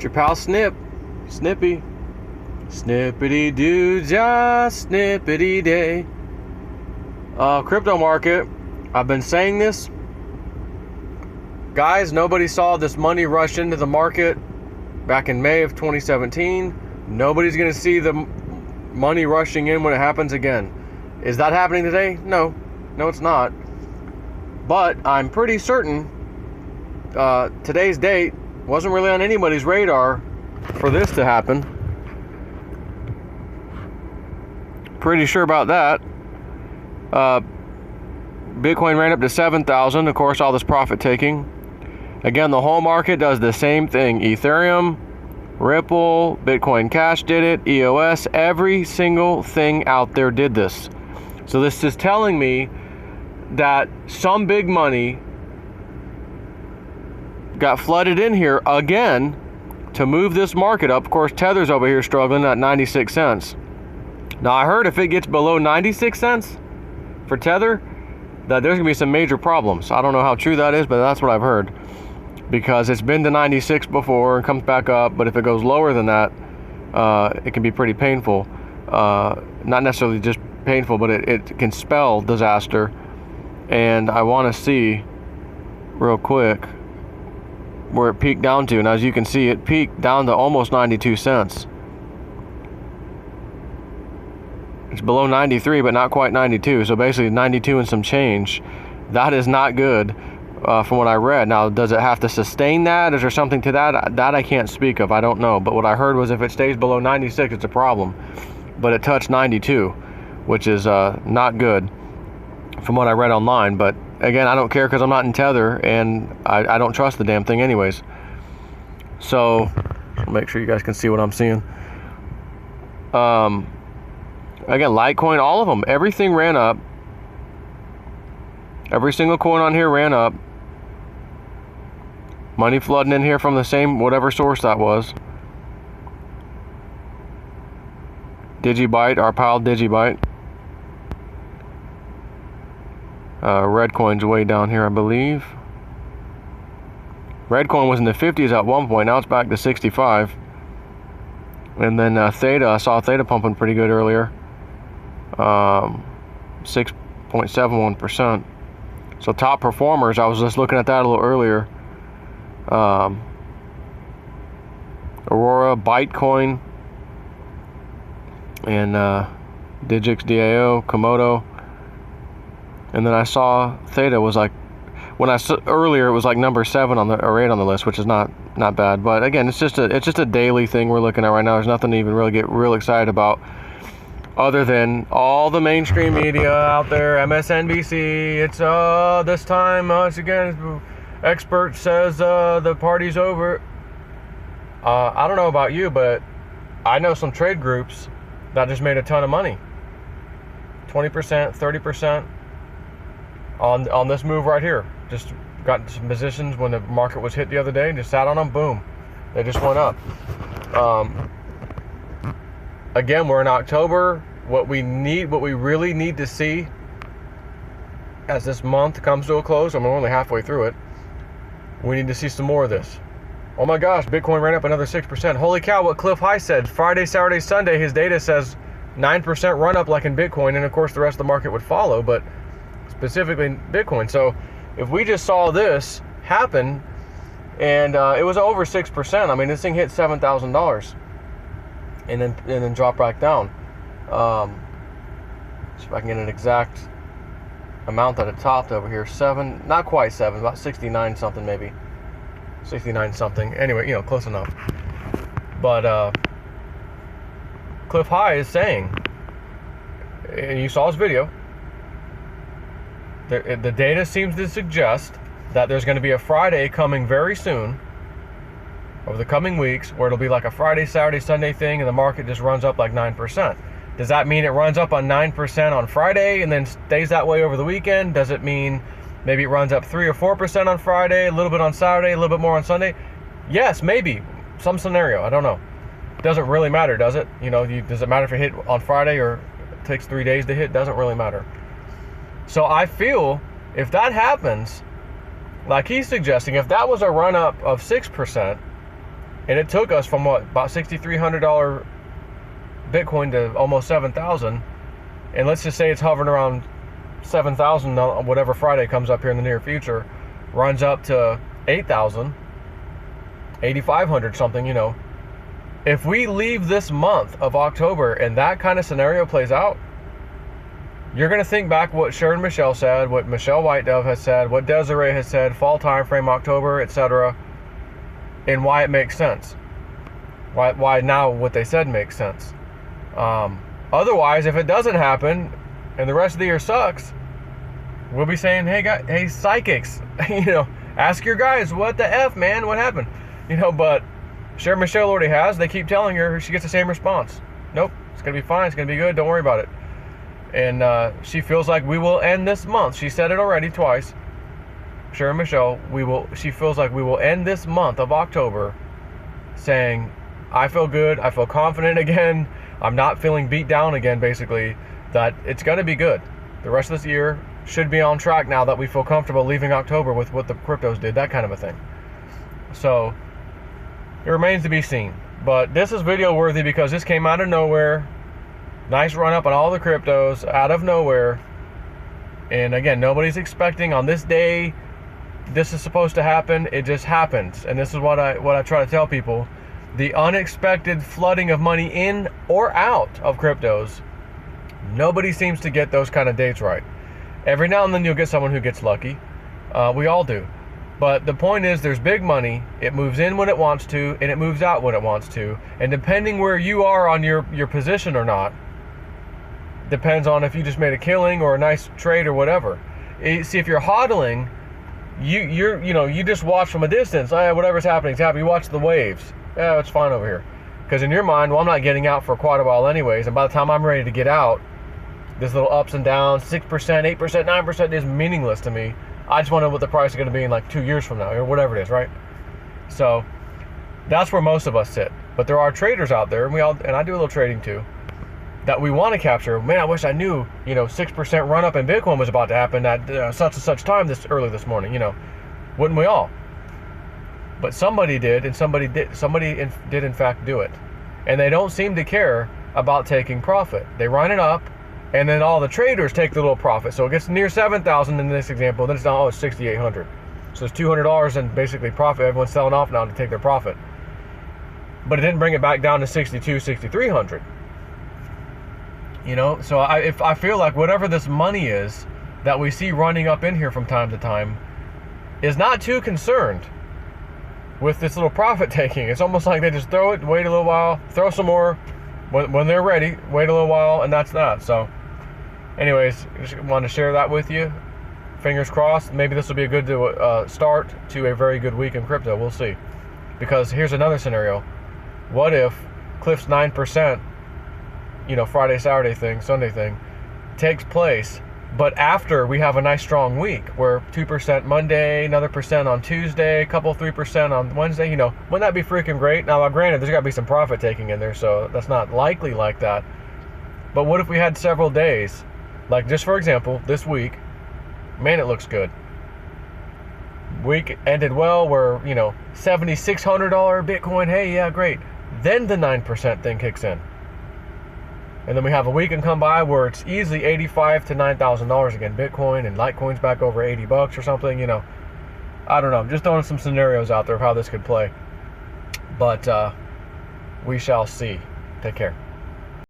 your pal Snip. Snippy. Snippity doo just snippity day. Crypto market. I've been saying this. Guys, nobody saw this money rush into the market back in May of 2017. Nobody's going to see the money rushing in when it happens again. Is that happening today? No. No, it's not. But I'm pretty certain today's date wasn't really on anybody's radar for this to happen. Pretty sure about that. Bitcoin ran up to 7,000. Of course, all this profit taking. Again, the whole market does the same thing. Ethereum, Ripple, Bitcoin Cash did it, EOS, every single thing out there did this. So this is telling me that some big money got flooded in here again to move this market up. Of course, Tether's over here struggling at 96 cents. Now, I heard if it gets below 96 cents for Tether, that there's going to be some major problems. I don't know how true that is, but that's what I've heard. Because it's been to 96 before and comes back up, but if it goes lower than that, it can be pretty painful. Not necessarily just painful, but it can spell disaster. And I want to see real quick where it peaked down to. And as you can see, it peaked down to almost 92 cents. It's below 93, but not quite 92. So basically 92 and some change. That is not good. From what I read. Now, does it have to sustain that? Is there something to that? That I can't speak of. I don't know. But what I heard was if it stays below 96, it's a problem. But it touched 92, which is not good from what I read online. But again, I don't care because I'm not in Tether and I don't trust the damn thing anyways. So, I'll make sure you guys can see what I'm seeing. Again, Litecoin, all of them. Everything ran up. Every single coin on here ran up. Money flooding in here from the same, whatever source that was. Digibyte, our pal Digibyte. Redcoin's way down here, I believe. Redcoin was in the 50s at one point. Now it's back to 65. And then Theta, I saw Theta pumping pretty good earlier. 6.71%. So top performers, I was just looking at that a little earlier. Aurora, Bytecoin, and Digix, DAO, Komodo. And then I saw Theta was like, when I saw earlier, it was like number 7 on the or 8 on the list, which is not bad. But again, it's just a daily thing we're looking at right now. There's nothing to even really get real excited about, other than all the mainstream media out there, MSNBC. It's this time once again, expert says the party's over. I don't know about you, but I know some trade groups that just made a ton of money. 20%, 30% on this move right here. Just got some positions when the market was hit the other day and just sat on them. Boom, they just went up. Again, we're in October. What we really need to see as this month comes to a close, I'm only halfway through it, we need to see some more of this. Oh my gosh, Bitcoin ran up another 6%. Holy cow, what Cliff High said. Friday, Saturday, Sunday, his data says 9% run up like in Bitcoin, and of course the rest of the market would follow, but specifically Bitcoin. So if we just saw this happen, and it was over 6%, I mean, this thing hit $7,000 and then drop back down. See if I can get an exact amount that it topped over here. 7, not quite 7, about 69 something maybe. 69 something. Anyway, you know, close enough. But Cliff High is saying, and you saw his video, the data seems to suggest that there's going to be a Friday coming very soon, over the coming weeks, where it'll be like a Friday, Saturday, Sunday thing, and the market just runs up like 9%. Does that mean it runs up on 9% on Friday and then stays that way over the weekend? Does it mean maybe it runs up 3 or 4% on Friday, a little bit on Saturday, a little bit more on Sunday? Yes, maybe. Some scenario. I don't know. Doesn't really matter, does it? You know, does it matter if it hit on Friday or it takes 3 days to hit? Doesn't really matter. So I feel if that happens, like he's suggesting, if that was a run up of 6%, And it took us from what, about $6,300 Bitcoin to almost 7,000. And let's just say it's hovering around 7,000, whatever Friday comes up here in the near future, runs up to 8,000, 8,500 something, you know. If we leave this month of October and that kind of scenario plays out, you're going to think back what Sharon Michelle said, what Michelle White Dove has said, what Desiree has said, fall time frame, October, etc., and why it makes sense. Why now what they said makes sense. Otherwise, if it doesn't happen and the rest of the year sucks, we'll be saying, hey guys, hey psychics, you know, ask your guys, what the F, man, what happened? You know, but Sharon Michelle already has. They keep telling her, she gets the same response. Nope, it's going to be fine, it's going to be good, don't worry about it. And she feels like we will end this month. She said it already twice. Sharon Michelle, she feels like we will end this month of October saying, I feel good, I feel confident again, I'm not feeling beat down again, basically, that it's going to be good. The rest of this year should be on track now that we feel comfortable leaving October with what the cryptos did, that kind of a thing. So it remains to be seen. But this is video worthy because this came out of nowhere. Nice run up on all the cryptos out of nowhere. And again, nobody's expecting on this day this is supposed to happen. It just happens. And this is what I try to tell people. The unexpected flooding of money in or out of cryptos. Nobody seems to get those kind of dates right. Every now and then you'll get someone who gets lucky. We all do. But the point is, there's big money. It moves in when it wants to, and it moves out when it wants to. And depending where you are on your position or not, depends on if you just made a killing or a nice trade or whatever. See, if you're hodling, you just watch from a distance. Whatever's happening, it's happening. You watch the waves. Yeah, it's fine over here. Because in your mind, well, I'm not getting out for quite a while anyways. And by the time I'm ready to get out, this little ups and downs, 6%, 8%, 9% is meaningless to me. I just want to know what the price is going to be in like 2 years from now, or whatever it is, right? So that's where most of us sit. But there are traders out there, and I do a little trading too, that we want to capture. Man, I wish I knew, 6% run up in Bitcoin was about to happen at such and such time early this morning. Wouldn't we all? But somebody did, and somebody did in fact do it, and they don't seem to care about taking profit. They run it up, and then all the traders take the little profit. So it gets near 7,000 in this example. Then it's down, it's 6,800. So it's $200 in basically profit. Everyone's selling off now to take their profit. But it didn't bring it back down to 6,200, 6,300. So I feel like whatever this money is that we see running up in here from time to time is not too concerned with this little profit taking. It's almost like they just throw it, wait a little while, throw some more when they're ready, wait a little while, and that's that. So anyways, just wanted to share that with you. Fingers crossed. Maybe this will be a good start to a very good week in crypto. We'll see. Because here's another scenario. What if Cliff's 9%, Friday, Saturday thing, Sunday thing, takes place, but after we have a nice strong week where 2% Monday, another percent on Tuesday, a couple 3% on Wednesday, wouldn't that be freaking great? Now, granted, there's got to be some profit taking in there, so that's not likely like that. But what if we had several days, like just for example, this week, man, it looks good. Week ended well, where, $7,600 Bitcoin, hey, yeah, great. Then the 9% thing kicks in. And then we have a week and come by where it's easily $85,000 to $9,000 again, Bitcoin, and Litecoin's back over $80 or something, I don't know. I'm just throwing some scenarios out there of how this could play. But we shall see. Take care.